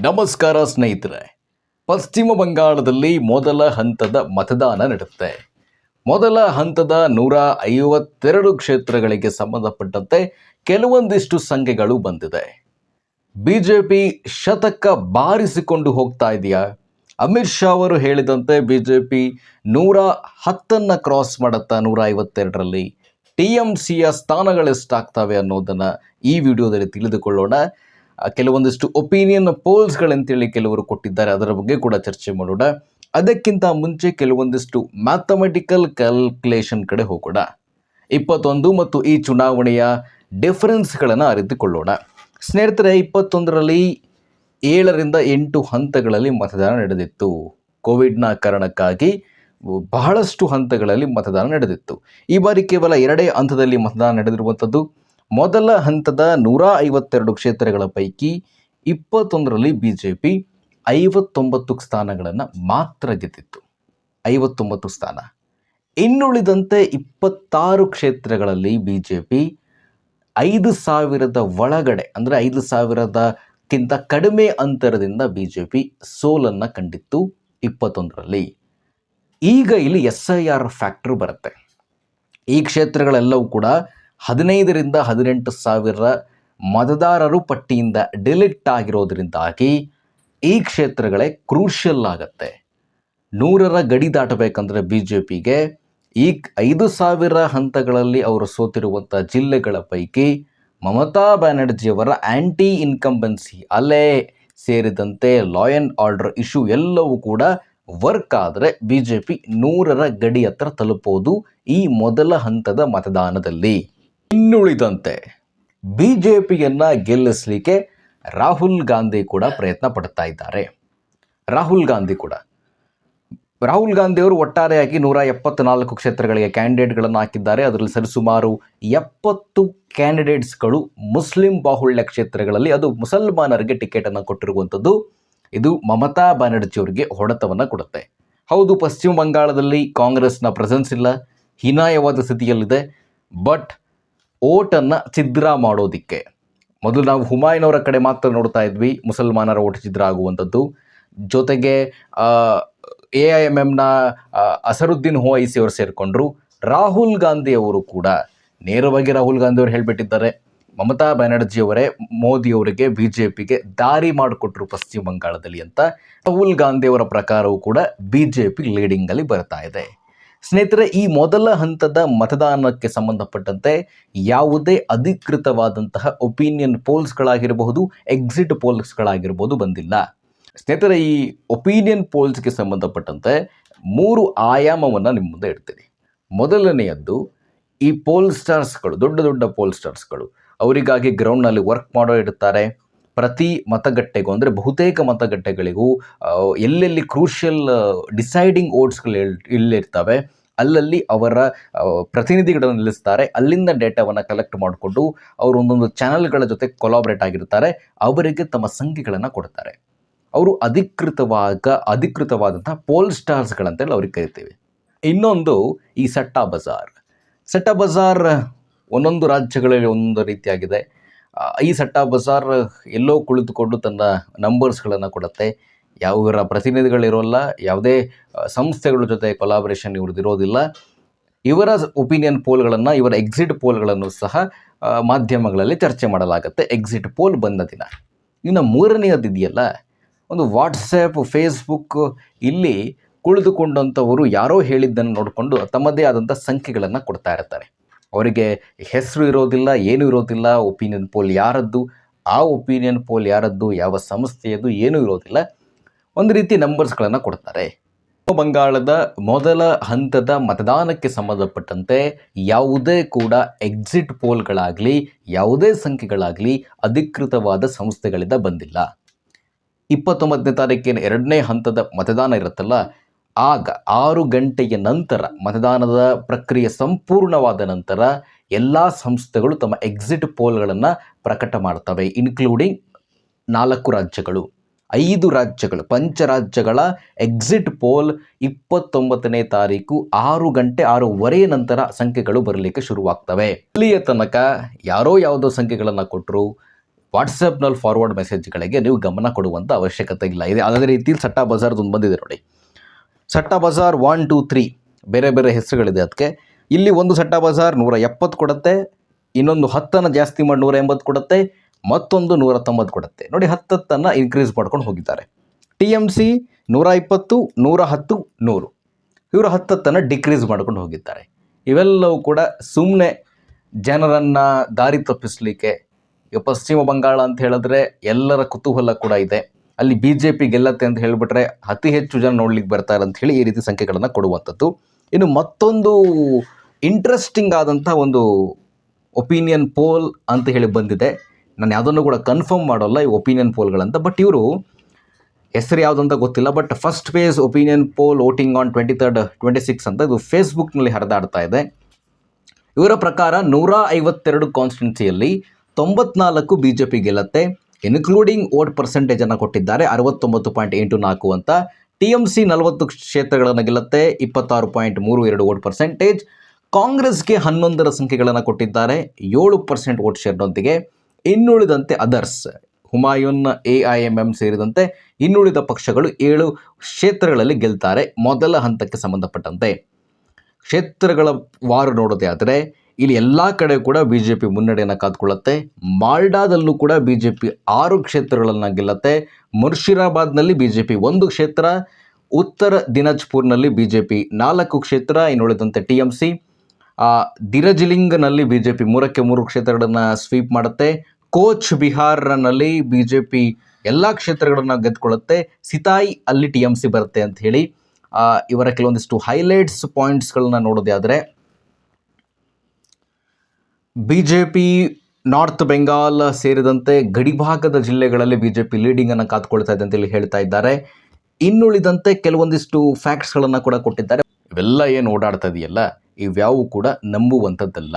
ನಮಸ್ಕಾರ ಸ್ನೇಹಿತರೆ. ಪಶ್ಚಿಮ ಬಂಗಾಳದಲ್ಲಿ ಮೊದಲ ಹಂತದ ಮತದಾನ ನಡೆಯುತ್ತೆ. ಮೊದಲ ಹಂತದ 152 ಕ್ಷೇತ್ರಗಳಿಗೆ ಸಂಬಂಧಪಟ್ಟಂತೆ ಕೆಲವೊಂದಿಷ್ಟು ಸಂಖ್ಯೆಗಳು ಬಂದಿದೆ. ಬಿಜೆಪಿ ಶತಕ ಬಾರಿಸಿಕೊಂಡು ಹೋಗ್ತಾ ಇದೆಯಾ? ಅಮಿತ್ ಶಾ ಅವರು ಹೇಳಿದಂತೆ ಬಿಜೆಪಿ 110 ಕ್ರಾಸ್ ಮಾಡುತ್ತಾ 152ರಲ್ಲಿ TMCಯ ಸ್ಥಾನಗಳೆಷ್ಟಾಗ್ತವೆ ಅನ್ನೋದನ್ನು ಈ ವಿಡಿಯೋದಲ್ಲಿ ತಿಳಿದುಕೊಳ್ಳೋಣ. ಕೆಲವೊಂದಿಷ್ಟು ಒಪಿನಿಯನ್ ಪೋಲ್ಸ್ಗಳಂತೇಳಿ ಕೆಲವರು ಕೊಟ್ಟಿದ್ದಾರೆ, ಅದರ ಬಗ್ಗೆ ಕೂಡ ಚರ್ಚೆ ಮಾಡೋಣ. ಅದಕ್ಕಿಂತ ಮುಂಚೆ ಕೆಲವೊಂದಿಷ್ಟು ಮ್ಯಾಥಮೆಟಿಕಲ್ ಕ್ಯಾಲ್ಕುಲೇಷನ್ ಕಡೆ ಹೋಗೋಣ. 21 ಮತ್ತು ಈ ಚುನಾವಣೆಯ ಡಿಫರೆನ್ಸ್ಗಳನ್ನು ಅರಿತುಕೊಳ್ಳೋಣ. ಸ್ನೇಹಿತರೆ, 21ರಲ್ಲಿ 7ರಿಂದ 8 ಹಂತಗಳಲ್ಲಿ ಮತದಾನ ನಡೆದಿತ್ತು. ಕೋವಿಡ್ನ ಕಾರಣಕ್ಕಾಗಿ ಬಹಳಷ್ಟು ಹಂತಗಳಲ್ಲಿ ಮತದಾನ ನಡೆದಿತ್ತು. ಈ ಬಾರಿ ಕೇವಲ 2 ಹಂತದಲ್ಲಿ ಮತದಾನ ನಡೆದಿರುವಂಥದ್ದು. ಮೊದಲ ಹಂತದ 152 ಕ್ಷೇತ್ರಗಳ ಪೈಕಿ 21ರಲ್ಲಿ ಬಿಜೆಪಿ 59 ಸ್ಥಾನಗಳನ್ನು ಮಾತ್ರ ಗೆದ್ದಿತ್ತು. 59 ಸ್ಥಾನ. ಇನ್ನುಳಿದಂತೆ 26 ಕ್ಷೇತ್ರಗಳಲ್ಲಿ ಬಿಜೆಪಿ 5,000 ಒಳಗಡೆ, ಅಂದರೆ 5,000ಕ್ಕಿಂತ ಕಡಿಮೆ ಅಂತರದಿಂದ ಬಿಜೆಪಿ ಸೋಲನ್ನು ಕಂಡಿತ್ತು 21ರಲ್ಲಿ. ಈಗ ಇಲ್ಲಿ SIR ಫ್ಯಾಕ್ಟರ್ ಬರುತ್ತೆ. ಈ ಕ್ಷೇತ್ರಗಳೆಲ್ಲವೂ ಕೂಡ 15ರಿಂದ 18 ಸಾವಿರ ಮತದಾರರು ಪಟ್ಟಿಯಿಂದ ಡಿಲೀಟ್ ಆಗಿರೋದ್ರಿಂದಾಗಿ ಈ ಕ್ಷೇತ್ರಗಳೇ ಕ್ರೂಷಿಯಲ್ ಆಗುತ್ತೆ. 100ರ ಗಡಿ ದಾಟಬೇಕಂದ್ರೆ ಬಿಜೆಪಿಗೆ ಈ 5,000 ಹಂತಗಳಲ್ಲಿ ಅವರು ಸೋತಿರುವಂಥ ಜಿಲ್ಲೆಗಳ ಪೈಕಿ ಮಮತಾ ಬ್ಯಾನರ್ಜಿಯವರ ಆ್ಯಂಟಿ ಇನ್ಕಂಬೆನ್ಸಿ ಅಲೆ ಸೇರಿದಂತೆ ಲಾ ಆ್ಯಂಡ್ ಆರ್ಡರ್ ಇಶ್ಯೂ ಎಲ್ಲವೂ ಕೂಡ ವರ್ಕ್ ಆದರೆ ಬಿಜೆಪಿ 100ರ ಗಡಿ ಹತ್ರ ತಲುಪೋದು ಈ ಮೊದಲ ಹಂತದ ಮತದಾನದಲ್ಲಿ. ಇನ್ನುಳಿದಂತೆ ಬಿಜೆಪಿಯನ್ನು ಗೆಲ್ಲಿಸಲಿಕ್ಕೆ ರಾಹುಲ್ ಗಾಂಧಿ ಕೂಡ ಪ್ರಯತ್ನ ಪಡ್ತಾ ಇದ್ದಾರೆ. ರಾಹುಲ್ ಗಾಂಧಿ ಅವರು ಒಟ್ಟಾರೆಯಾಗಿ 174 ಕ್ಷೇತ್ರಗಳಿಗೆ ಕ್ಯಾಂಡಿಡೇಟ್ಗಳನ್ನು ಹಾಕಿದ್ದಾರೆ. ಅದರಲ್ಲಿ ಸರಿಸುಮಾರು 70 ಕ್ಯಾಂಡಿಡೇಟ್ಸ್ಗಳು ಮುಸ್ಲಿಂ ಬಾಹುಳ್ಯ ಕ್ಷೇತ್ರಗಳಲ್ಲಿ, ಅದು ಮುಸಲ್ಮಾನರಿಗೆ ಟಿಕೆಟನ್ನು ಕೊಟ್ಟಿರುವಂಥದ್ದು. ಇದು ಮಮತಾ ಬ್ಯಾನರ್ಜಿಯವರಿಗೆ ಹೊಡೆತವನ್ನು ಕೊಡುತ್ತೆ. ಹೌದು, ಪಶ್ಚಿಮ ಬಂಗಾಳದಲ್ಲಿ ಕಾಂಗ್ರೆಸ್ನ ಪ್ರೆಸೆನ್ಸ್ ಇಲ್ಲ, ಹೀನಾಯವಾದ ಸ್ಥಿತಿಯಲ್ಲಿದೆ. ಬಟ್ ಓಟನ್ನು ಛಿದ್ರ ಮಾಡೋದಕ್ಕೆ ಮೊದಲು ನಾವು ಹುಮಾಯೂನ್ ಅವರ ಕಡೆ ಮಾತ್ರ ನೋಡ್ತಾ ಇದ್ವಿ, ಮುಸಲ್ಮಾನರ ಓಟ್ ಛಿದ್ರ ಆಗುವಂಥದ್ದು. ಜೊತೆಗೆ AIMMನ ಅಸರುದ್ದೀನ್ ಓವೈಸಿ ಅವರು ಸೇರಿಕೊಂಡ್ರು. ರಾಹುಲ್ ಗಾಂಧಿ ಅವರು ಕೂಡ ನೇರವಾಗಿ ರಾಹುಲ್ ಗಾಂಧಿ ಅವರು ಹೇಳಿಬಿಟ್ಟಿದ್ದಾರೆ, ಮಮತಾ ಬ್ಯಾನರ್ಜಿಯವರೇ ಮೋದಿಯವರಿಗೆ ಬಿಜೆಪಿಗೆ ದಾರಿ ಮಾಡಿಕೊಟ್ರು ಪಶ್ಚಿಮ ಬಂಗಾಳದಲ್ಲಿ ಅಂತ. ರಾಹುಲ್ ಗಾಂಧಿ ಅವರ ಪ್ರಕಾರವೂ ಕೂಡ ಬಿಜೆಪಿ ಲೀಡಿಂಗಲ್ಲಿ ಬರ್ತಾ ಇದೆ. ಸ್ನೇಹಿತರೆ, ಈ ಮೊದಲ ಹಂತದ ಮತದಾನಕ್ಕೆ ಸಂಬಂಧಪಟ್ಟಂತೆ ಯಾವುದೇ ಅಧಿಕೃತವಾದಂತಹ ಒಪಿನಿಯನ್ ಪೋಲ್ಸ್ಗಳಾಗಿರಬಹುದು, ಎಕ್ಸಿಟ್ ಪೋಲ್ಸ್ಗಳಾಗಿರ್ಬೋದು ಬಂದಿಲ್ಲ. ಸ್ನೇಹಿತರೆ, ಈ ಒಪಿನಿಯನ್ ಪೋಲ್ಸ್ಗೆ ಸಂಬಂಧಪಟ್ಟಂತೆ 3 ಆಯಾಮವನ್ನು ನಿಮ್ಮ ಮುಂದೆ ಇಡ್ತೀನಿ. ಮೊದಲನೆಯದ್ದು, ಈ ಪೋಲ್ ಸ್ಟಾರ್ಸ್ಗಳು, ದೊಡ್ಡ ದೊಡ್ಡ ಪೋಲ್ ಸ್ಟಾರ್ಸ್ಗಳು ಅವರಿಗಾಗಿ ಗ್ರೌಂಡ್ನಲ್ಲಿ ವರ್ಕ್ ಮಾಡೋ ಇರ್ತಾರೆ. ಪ್ರತಿ ಮತಗಟ್ಟೆಗೂ, ಅಂದರೆ ಬಹುತೇಕ ಮತಗಟ್ಟೆಗಳಿಗೂ ಎಲ್ಲೆಲ್ಲಿ ಕ್ರೂಷಿಯಲ್ ಡಿಸೈಡಿಂಗ್ ಓಟ್ಸ್ಗಳು ಇಲ್ಲಿರ್ತವೆ ಅಲ್ಲಲ್ಲಿ ಅವರ ಪ್ರತಿನಿಧಿಗಳನ್ನು ನಿಲ್ಲಿಸ್ತಾರೆ. ಅಲ್ಲಿಂದ ಡೇಟಾವನ್ನು ಕಲೆಕ್ಟ್ ಮಾಡಿಕೊಂಡು ಅವರು ಒಂದೊಂದು ಚಾನಲ್ಗಳ ಜೊತೆ ಕೊಲಾಬ್ರೇಟ್ ಆಗಿರ್ತಾರೆ. ಅವರಿಗೆ ತಮ್ಮ ಸಂಖ್ಯೆಗಳನ್ನು ಕೊಡ್ತಾರೆ. ಅವರು ಅಧಿಕೃತವಾದಂಥ ಪೋಲ್ ಸ್ಟಾರ್ಸ್ಗಳಂತೇಳಿ ಅವ್ರಿಗೆ ಕರಿತೀವಿ. ಇನ್ನೊಂದು ಈ ಸಟ್ಟಾ ಬಜಾರ್ ಒಂದೊಂದು ರಾಜ್ಯಗಳಲ್ಲಿ ಒಂದೊಂದು ರೀತಿಯಾಗಿದೆ. ಈ ಸಟ್ಟಾ ಬಜಾರ್ ಎಲ್ಲೋ ಕುಳಿತುಕೊಂಡು ತನ್ನ ನಂಬರ್ಸ್ಗಳನ್ನು ಕೊಡುತ್ತೆ. ಯಾವರ ಪ್ರತಿನಿಧಿಗಳಿರೋಲ್ಲ, ಯಾವುದೇ ಸಂಸ್ಥೆಗಳ ಜೊತೆ ಕೊಲಾಬ್ರೇಷನ್ ಇರೋದಿಲ್ಲ. ಇವರ ಒಪಿನಿಯನ್ ಪೋಲ್ಗಳನ್ನು, ಇವರ ಎಕ್ಸಿಟ್ ಪೋಲ್ಗಳನ್ನು ಸಹ ಮಾಧ್ಯಮಗಳಲ್ಲಿ ಚರ್ಚೆ ಮಾಡಲಾಗುತ್ತೆ ಎಕ್ಸಿಟ್ ಪೋಲ್ ಬಂದ ದಿನ. ಇನ್ನು ಮೂರನೆಯದ್ದು ಇದೆಯಲ್ಲ, ಒಂದು ವಾಟ್ಸಪ್, ಫೇಸ್ಬುಕ್, ಇಲ್ಲಿ ಕುಳಿತುಕೊಂಡಂಥವರು ಯಾರೋ ಹೇಳಿದ್ದನ್ನು ನೋಡಿಕೊಂಡು ತಮ್ಮದೇ ಆದಂಥ ಸಂಖ್ಯೆಗಳನ್ನು ಕೊಡ್ತಾ ಇರ್ತಾರೆ. ಅವರಿಗೆ ಹೆಸರು ಇರೋದಿಲ್ಲ, ಏನೂ ಇರೋದಿಲ್ಲ. ಒಪಿನಿಯನ್ ಪೋಲ್ ಯಾರದ್ದು, ಆ ಒಪಿನಿಯನ್ ಪೋಲ್ ಯಾರದ್ದು, ಯಾವ ಸಂಸ್ಥೆಯದ್ದು ಏನೂ ಇರೋದಿಲ್ಲ. ಒಂದು ರೀತಿ ನಂಬರ್ಸ್ಗಳನ್ನು ಕೊಡ್ತಾರೆ. ಬಂಗಾಳದ ಮೊದಲ ಹಂತದ ಮತದಾನಕ್ಕೆ ಸಂಬಂಧಪಟ್ಟಂತೆ ಯಾವುದೇ ಕೂಡ ಎಕ್ಸಿಟ್ ಪೋಲ್ಗಳಾಗಲಿ, ಯಾವುದೇ ಸಂಖ್ಯೆಗಳಾಗಲಿ ಅಧಿಕೃತವಾದ ಸಂಸ್ಥೆಗಳಿಂದ ಬಂದಿಲ್ಲ. 29ನೇ ತಾರೀಕಿನ 2ನೇ ಹಂತದ ಮತದಾನ ಇರುತ್ತಲ್ಲ, ಆಗ 6 ಗಂಟೆಯ ನಂತರ, ಮತದಾನದ ಪ್ರಕ್ರಿಯೆ ಸಂಪೂರ್ಣವಾದ ನಂತರ ಎಲ್ಲ ಸಂಸ್ಥೆಗಳು ತಮ್ಮ ಎಕ್ಸಿಟ್ ಪೋಲ್ಗಳನ್ನು ಪ್ರಕಟ ಮಾಡ್ತವೆ. ಇನ್ಕ್ಲೂಡಿಂಗ್ 4 ರಾಜ್ಯಗಳು, 5 ರಾಜ್ಯಗಳು, ಪಂಚರಾಜ್ಯಗಳ ಎಕ್ಸಿಟ್ ಪೋಲ್ 29ನೇ ತಾರೀಕು 6 ಗಂಟೆ 6:30 ನಂತರ ಸಂಖ್ಯೆಗಳು ಬರಲಿಕ್ಕೆ ಶುರುವಾಗ್ತವೆ. ಇಲ್ಲಿಯ ತನಕ ಯಾರೋ ಯಾವುದೋ ಸಂಖ್ಯೆಗಳನ್ನು ಕೊಟ್ಟರು, ವಾಟ್ಸಪ್ನಲ್ಲಿ ಫಾರ್ವರ್ಡ್ ಮೆಸೇಜ್ಗಳಿಗೆ ನೀವು ಗಮನ ಕೊಡುವಂಥ ಅವಶ್ಯಕತೆ ಇಲ್ಲ. ಇದೆ ಅದೇ ರೀತಿ ಸಟ್ಟಾ ಬಜಾರ್ದೊಂದು ಬಂದಿದೆ ನೋಡಿ. ಸಟ್ಟಾ ಬಜಾರ್ 1, 2, 3 ಬೇರೆ ಬೇರೆ ಹೆಸರುಗಳಿದೆ ಅದಕ್ಕೆ. ಇಲ್ಲಿ ಒಂದು ಸಟ್ಟಾ ಬಜಾರ್ 170 ಕೊಡುತ್ತೆ, ಇನ್ನೊಂದು 10 ಜಾಸ್ತಿ ಮಾಡಿ 180 ಕೊಡುತ್ತೆ, ಮತ್ತೊಂದು 190 ಕೊಡುತ್ತೆ. ನೋಡಿ 10 ಇನ್ಕ್ರೀಸ್ ಮಾಡ್ಕೊಂಡು ಹೋಗಿದ್ದಾರೆ. TMC 120, 110, 100 ಇವರು 10 ಡಿಕ್ರೀಸ್ ಮಾಡ್ಕೊಂಡು ಹೋಗಿದ್ದಾರೆ. ಇವೆಲ್ಲವೂ ಕೂಡ ಸುಮ್ಮನೆ ಜನರನ್ನು ದಾರಿ ತಪ್ಪಿಸಲಿಕ್ಕೆ. ಈಗ ಪಶ್ಚಿಮ ಬಂಗಾಳ ಅಂತ ಹೇಳಿದ್ರೆ ಎಲ್ಲರ ಕುತೂಹಲ ಕೂಡ ಇದೆ. ಅಲ್ಲಿ BJP ಗೆಲ್ಲತ್ತೆ ಅಂತ ಹೇಳಿಬಿಟ್ರೆ ಅತಿ ಹೆಚ್ಚು ಜನ ನೋಡ್ಲಿಕ್ಕೆ ಬರ್ತಾರೆ ಅಂತ ಹೇಳಿ ಈ ರೀತಿ ಸಂಖ್ಯೆಗಳನ್ನು ಕೊಡುವಂಥದ್ದು. ಇನ್ನು ಮತ್ತೊಂದು ಇಂಟ್ರೆಸ್ಟಿಂಗ್ ಆದಂಥ ಒಂದು ಒಪಿನಿಯನ್ ಪೋಲ್ ಅಂತ ಹೇಳಿ ಬಂದಿದೆ. ನಾನು ಯಾವುದನ್ನು ಕೂಡ ಕನ್ಫರ್ಮ್ ಮಾಡೋಲ್ಲ ಈ ಒಪಿನಿಯನ್ ಪೋಲ್ಗಳಂತ, ಬಟ್ ಇವರು ಹೆಸರು ಯಾವುದಂತ ಗೊತ್ತಿಲ್ಲ. But first phase opinion pole voting on 23rd, 26 ಅಂತ ಇದು ಫೇಸ್ಬುಕ್ನಲ್ಲಿ ಹರಿದಾಡ್ತಾ ಇದೆ. ಇವರ ಪ್ರಕಾರ 152 ಕಾನ್ಸ್ಟಿಟ್ಯೂನ್ಸಿಯಲ್ಲಿ 94 BJP ಗೆಲ್ಲತ್ತೆ, ಇನ್ಕ್ಲೂಡಿಂಗ್ ವೋಟ್ ಪರ್ಸೆಂಟೇಜನ್ನು ಕೊಟ್ಟಿದ್ದಾರೆ 69.84 ಅಂತ. TMC 40 ಕ್ಷೇತ್ರಗಳನ್ನು ಗೆಲ್ಲತ್ತೆ, 26.32 ವೋಟ್ ಪರ್ಸೆಂಟೇಜ್. ಕಾಂಗ್ರೆಸ್ಗೆ 11 ಸಂಖ್ಯೆಗಳನ್ನು ಕೊಟ್ಟಿದ್ದಾರೆ, 7% ವೋಟ್ ಶೇರ್ನೊಂದಿಗೆ. ಇನ್ನುಳಿದಂತೆ ಅದರ್ಸ್, ಹುಮಾಯೂನ್, AIMM ಸೇರಿದಂತೆ ಇನ್ನುಳಿದ ಪಕ್ಷಗಳು 7 ಕ್ಷೇತ್ರಗಳಲ್ಲಿ ಗೆಲ್ತಾರೆ. ಮೊದಲ ಹಂತಕ್ಕೆ ಸಂಬಂಧಪಟ್ಟಂತೆ ಕ್ಷೇತ್ರಗಳ ವಾರು ನೋಡೋದೇ ಆದರೆ ಇಲ್ಲಿ ಎಲ್ಲ ಕಡೆ ಕೂಡ BJP ಮುನ್ನಡೆಯನ್ನು ಕಾದ್ಕೊಳ್ಳುತ್ತೆ. ಮಾಲ್ಡಾದಲ್ಲೂ ಕೂಡ BJP 6 ಕ್ಷೇತ್ರಗಳನ್ನು ಗೆಲ್ಲತ್ತೆ. ಮುರ್ಷಿದಾಬಾದ್ನಲ್ಲಿ BJP 1 ಕ್ಷೇತ್ರ, ಉತ್ತರ ದಿನಾಜ್ಪುರ್ನಲ್ಲಿ BJP 4 ಕ್ಷೇತ್ರ, ಇನ್ನುಳಿದಂತೆ TMC. ದಿರಜಿಲಿಂಗ್ನಲ್ಲಿ BJP 3 ಕ್ಷೇತ್ರಗಳನ್ನು ಸ್ವೀಪ್ ಮಾಡುತ್ತೆ. ಕೋಚ್ ಬಿಹಾರ್ನಲ್ಲಿ BJP ಎಲ್ಲ ಕ್ಷೇತ್ರಗಳನ್ನು ಗೆದ್ದುಕೊಳ್ಳುತ್ತೆ. ಸಿತಾಯಿ ಅಲ್ಲಿ TMC ಬರುತ್ತೆ ಅಂತ ಹೇಳಿ ಇವರ ಕೆಲವೊಂದಿಷ್ಟು ಹೈಲೈಟ್ಸ್ ಪಾಯಿಂಟ್ಸ್ಗಳನ್ನ ನೋಡೋದೇ ಆದರೆ BJP ನಾರ್ತ್ ಬೆಂಗಾಲ್ ಸೇರಿದಂತೆ ಗಡಿಭಾಗದ ಜಿಲ್ಲೆಗಳಲ್ಲಿ BJP ಲೀಡಿಂಗನ್ನು ಕಾತ್ಕೊಳ್ತಾ ಇದೆ ಅಂತೇಳಿ ಹೇಳ್ತಾ ಇದ್ದಾರೆ. ಇನ್ನುಳಿದಂತೆ ಕೆಲವೊಂದಿಷ್ಟು ಫ್ಯಾಕ್ಟ್ಸ್ಗಳನ್ನು ಕೂಡ ಕೊಟ್ಟಿದ್ದಾರೆ. ಇವೆಲ್ಲ ಏನು ಓಡಾಡ್ತಾ ಇದೆಯಲ್ಲ ಇವ್ಯಾವು ಕೂಡ ನಂಬುವಂಥದ್ದಲ್ಲ.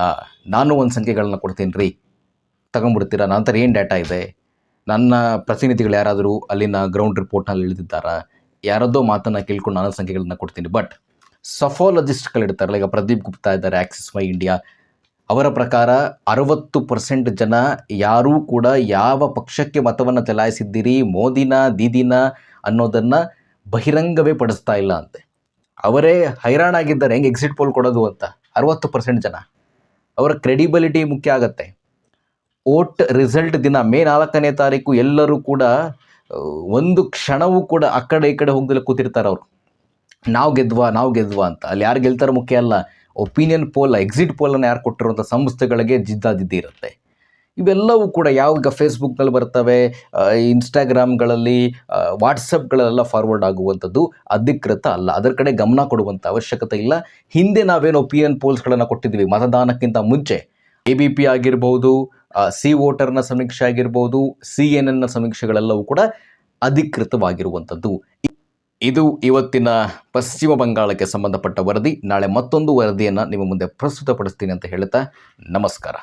ನಾನು ಒಂದು ಸಂಖ್ಯೆಗಳನ್ನ ಕೊಡ್ತೀನಿ ರೀ, ತಗೊಂಡ್ಬಿಡ್ತೀರಾ? ನಂತರ ಏನು ಡೇಟಾ ಇದೆ? ನನ್ನ ಪ್ರತಿನಿಧಿಗಳು ಯಾರಾದರೂ ಅಲ್ಲಿನ ಗ್ರೌಂಡ್ ರಿಪೋರ್ಟ್ನಲ್ಲಿ ಇಳಿದಿದ್ದಾರಾ? ಯಾರದ್ದೋ ಮಾತನ್ನು ಕೇಳ್ಕೊಂಡು ನಾನು ಸಂಖ್ಯೆಗಳನ್ನ ಕೊಡ್ತೀನಿ. ಬಟ್ ಸಫಾಲಜಿಸ್ಟ್ಗಳಿರ್ತಾರಲ್ಲ, ಈಗ ಪ್ರದೀಪ್ ಗುಪ್ತಾ ಇದ್ದಾರೆ ಆಕ್ಸಿಸ್ ಮೈ ಇಂಡಿಯಾ, ಅವರ ಪ್ರಕಾರ 60% ಜನ ಯಾರೂ ಕೂಡ ಯಾವ ಪಕ್ಷಕ್ಕೆ ಮತವನ್ನು ಚಲಾಯಿಸಿದ್ದೀರಿ, ಮೋದಿನ ದೀದಿನ ಅನ್ನೋದನ್ನು ಬಹಿರಂಗವೇ ಪಡಿಸ್ತಾ ಇಲ್ಲ ಅಂತೆ. ಅವರೇ ಹೈರಾಣಾಗಿದ್ದಾರೆ ಹೆಂಗೆ ಎಕ್ಸಿಟ್ ಪೋಲ್ ಕೊಡೋದು ಅಂತ. 60% ಜನ, ಅವರ ಕ್ರೆಡಿಬಿಲಿಟಿ ಮುಖ್ಯ ಆಗತ್ತೆ. ವೋಟ್ ರಿಸಲ್ಟ್ ದಿನ ಮೇ 4ನೇ ತಾರೀಕು ಎಲ್ಲರೂ ಕೂಡ ಒಂದು ಕ್ಷಣವೂ ಕೂಡ ಆ ಕಡೆ ಈ ಕಡೆ ಹೋಗ್ದಲ್ಲ ಕೂತಿರ್ತಾರೆ. ಅವರು ನಾವು ಗೆದ್ವಾ ಅಂತ. ಅಲ್ಲಿ ಯಾರು ಗೆಲ್ತಾರೋ ಮುಖ್ಯ ಅಲ್ಲ, ಒಪಿನಿಯನ್ ಪೋಲ್, ಎಕ್ಸಿಟ್ ಪೋಲನ್ನು ಯಾರು ಕೊಟ್ಟಿರುವಂಥ ಸಂಸ್ಥೆಗಳಿಗೆ ಜಿದ್ದಾಜಿದ್ದಿ ಇರುತ್ತೆ. ಇವೆಲ್ಲವೂ ಕೂಡ ಯಾವಾಗ ಫೇಸ್ಬುಕ್ನಲ್ಲಿ ಬರ್ತವೆ, ಇನ್ಸ್ಟಾಗ್ರಾಮ್ಗಳಲ್ಲಿ, ವಾಟ್ಸಪ್ಗಳೆಲ್ಲ ಫಾರ್ವರ್ಡ್ ಆಗುವಂಥದ್ದು ಅಧಿಕೃತ ಅಲ್ಲ. ಅದರ ಕಡೆ ಗಮನ ಕೊಡುವಂಥ ಅವಶ್ಯಕತೆ ಇಲ್ಲ. ಹಿಂದೆ ನಾವೇನು ಒಪಿನಿಯನ್ ಪೋಲ್ಸ್ಗಳನ್ನು ಕೊಟ್ಟಿದ್ದೀವಿ ಮತದಾನಕ್ಕಿಂತ ಮುಂಚೆ, ABP ಆಗಿರ್ಬೋದು, ಸಿ ವೋಟರ್ನ ಸಮೀಕ್ಷೆ ಆಗಿರ್ಬೋದು, CNN ಸಮೀಕ್ಷೆಗಳೆಲ್ಲವೂ ಕೂಡ ಅಧಿಕೃತವಾಗಿರುವಂಥದ್ದು. ಇದು ಇವತ್ತಿನ ಪಶ್ಚಿಮ ಬಂಗಾಳಕ್ಕೆ ಸಂಬಂಧಪಟ್ಟ ವರದಿ. ನಾಳೆ ಮತ್ತೊಂದು ವರದಿಯನ್ನು ನಿಮ್ಮ ಮುಂದೆ ಪ್ರಸ್ತುತಪಡಿಸ್ತೀನಿ ಅಂತ ಹೇಳ್ತಾ ನಮಸ್ಕಾರ.